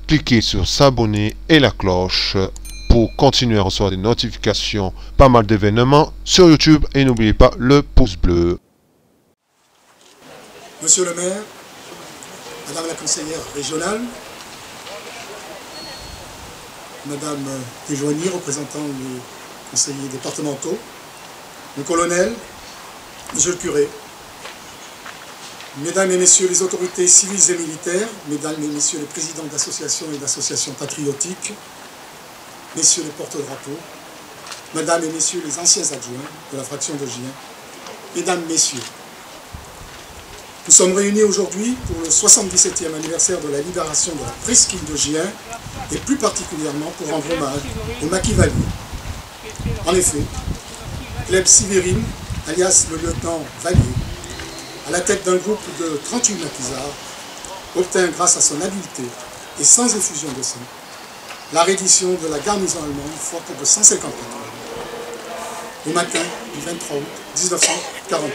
cliquez sur s'abonner et la cloche pour continuer à recevoir des notifications, pas mal d'événements sur YouTube et n'oubliez pas le pouce bleu. Monsieur le maire, Madame la conseillère régionale, Madame Desjoigny, représentant les conseillers départementaux, le colonel, Monsieur le curé, Mesdames et Messieurs les autorités civiles et militaires, Mesdames et Messieurs les présidents d'associations et d'associations patriotiques, Messieurs les porte-drapeaux, Mesdames et Messieurs les anciens adjoints de la fraction de Gien, Mesdames, Messieurs, nous sommes réunis aujourd'hui pour le 77e anniversaire de la libération de la presqu'île de Gien et plus particulièrement pour rendre hommage au maquis Vallier. En effet, Gleb Siverine, alias le lieutenant Vallier, à la tête d'un groupe de 38 maquisards, obtint grâce à son habileté et sans effusion de sang, la reddition de la garnison allemande forte de 150 hommes, au matin du 23 août 1940.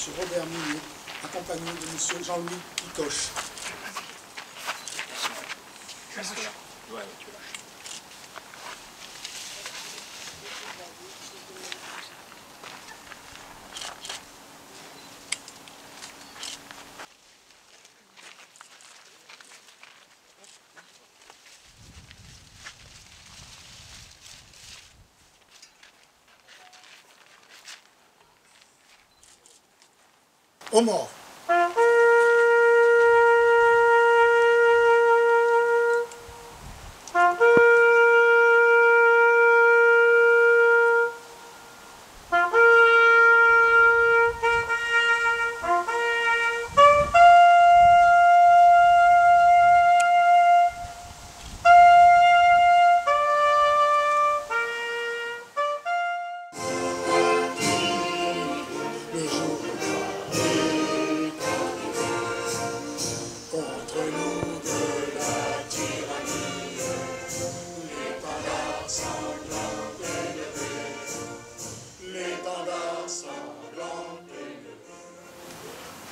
M. Robert Millet, accompagné de M. Jean-Louis Pitoche. Aux morts.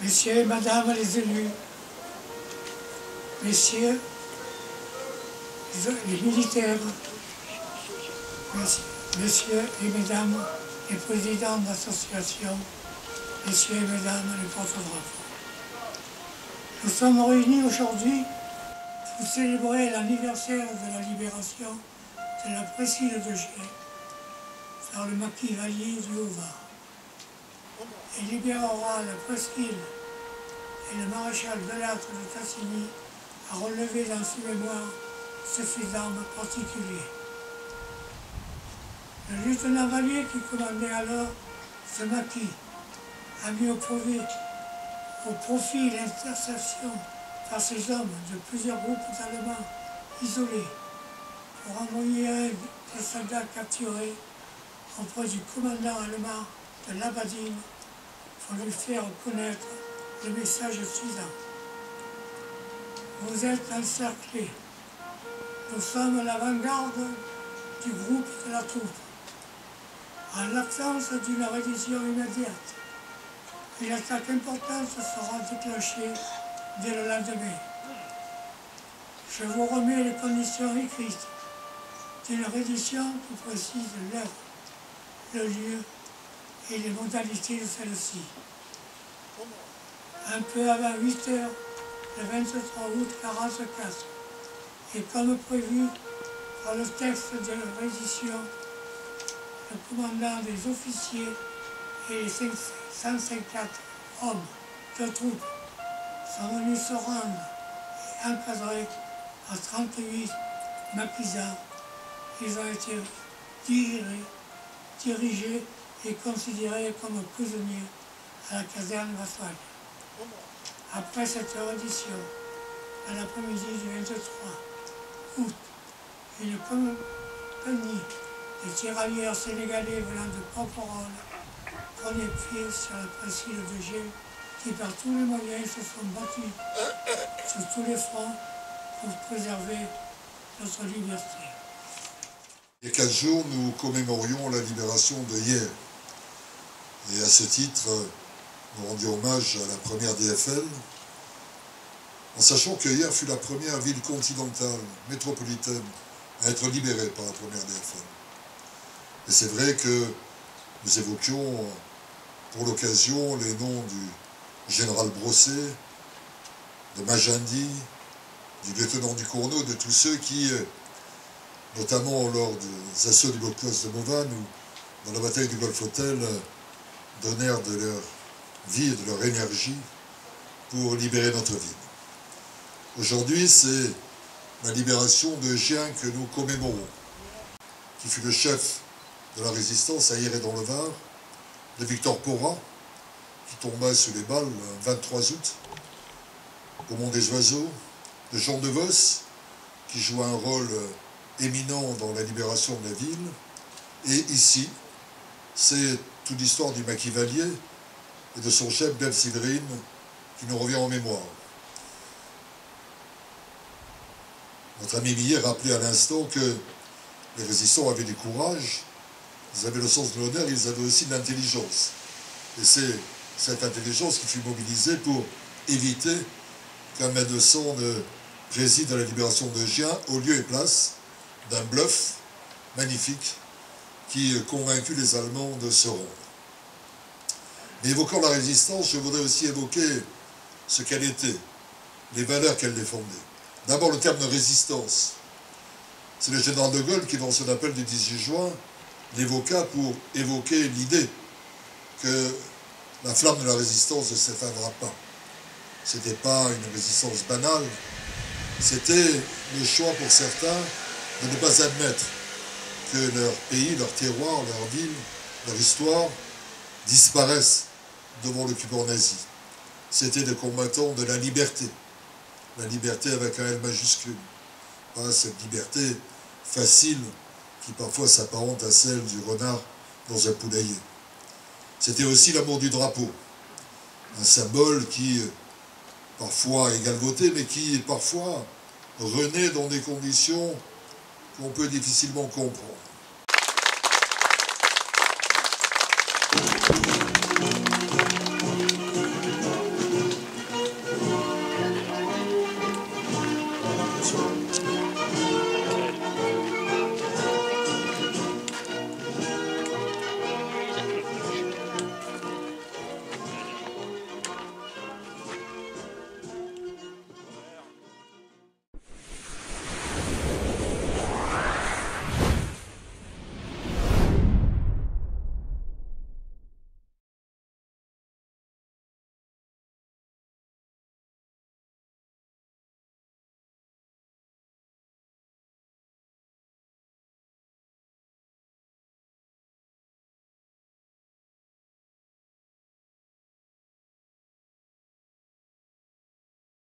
Messieurs et Madame les élus, Messieurs les militaires, Messieurs et Mesdames les présidents d'associations, Messieurs et Mesdames les porte-drapeaux. Nous sommes réunis aujourd'hui pour célébrer l'anniversaire de la libération de la presqu'île de Gien par le maquis Vallier du Haut-Var. Il libérera la presqu'île et le maréchal Delattre de Tassigny a relevé dans ses mémoires ce fait d'armes particulier. Le lieutenant Vallier, qui commandait alors ce maquis, a mis au profit au profit et l'interception par ces hommes de plusieurs groupes allemands isolés pour envoyer des soldats capturés auprès du commandant allemand de Labadine pour lui faire connaître le message suivant. Vous êtes encerclés. Nous sommes l'avant-garde du groupe de la troupe. En l'absence d'une reddition immédiate, une attaque importante sera déclenchée dès le lendemain. Je vous remets les conditions écrites d'une reddition qui précise l'heure, le lieu et les modalités de celle-ci. Un peu avant 8 heures, le 23 août 1944, et comme prévu par le texte de la reddition, le commandant des officiers et les 154 hommes de troupes sont venus se rendre et encadrer à 38 maquisards. Ils ont été dirigés et considérés comme prisonniers à la caserne Vassal. Après cette reddition, à l'après-midi du 23 août, une compagnie de tirailleurs sénégalais venant de Porquerolles prenait pied sur la presqu'île de Gênes qui par tous les moyens se sont battus sur tous les fronts pour préserver notre liberté. Il y a 4 jours, nous commémorions la libération de hier. Et à ce titre, nous rendions hommage à la première DFL, en sachant que hier fut la première ville continentale, métropolitaine, à être libérée par la première DFL. Et c'est vrai que nous évoquions pour l'occasion les noms du général Brosset, de Majindi, du lieutenant Ducournau, de tous ceux qui, notamment lors des assauts du blockpost de Mauvanne ou dans la bataille du Golfe Hotel, donnèrent de leur vie et de leur énergie pour libérer notre ville. Aujourd'hui, c'est la libération de Gien que nous commémorons, qui fut le chef de la résistance à hier et dans le Var, de Victor Porra, qui tomba sous les balles le 23 août, au Mont des Oiseaux, de Jean de Vos, qui joua un rôle éminent dans la libération de la ville. Et ici, c'est toute l'histoire du maquis Valier et de son chef Bel Séverine qui nous revient en mémoire. Notre ami Millet rappelait à l'instant que les résistants avaient du courage, ils avaient le sens de l'honneur, ils avaient aussi de l'intelligence. Et c'est cette intelligence qui fut mobilisée pour éviter qu'un médecin ne préside à la libération de Gien au lieu et place d'un bluff magnifique qui convaincut les Allemands de se rendre. Mais évoquant la résistance, je voudrais aussi évoquer ce qu'elle était, les valeurs qu'elle défendait. D'abord, le terme de résistance. C'est le général de Gaulle qui, dans son appel du 18 juin, l'évoqua pour évoquer l'idée que la flamme de la résistance ne s'éteindra pas. Ce n'était pas une résistance banale, c'était le choix pour certains de ne pas admettre que leur pays, leur terroir, leur ville, leur histoire disparaissent devant l'occupant nazi. C'était des combattants de la liberté avec un L majuscule, pas cette liberté facile qui parfois s'apparente à celle du renard dans un poulailler. C'était aussi l'amour du drapeau, un symbole qui parfois est galvaudé, mais qui parfois renaît dans des conditions qu'on peut difficilement comprendre.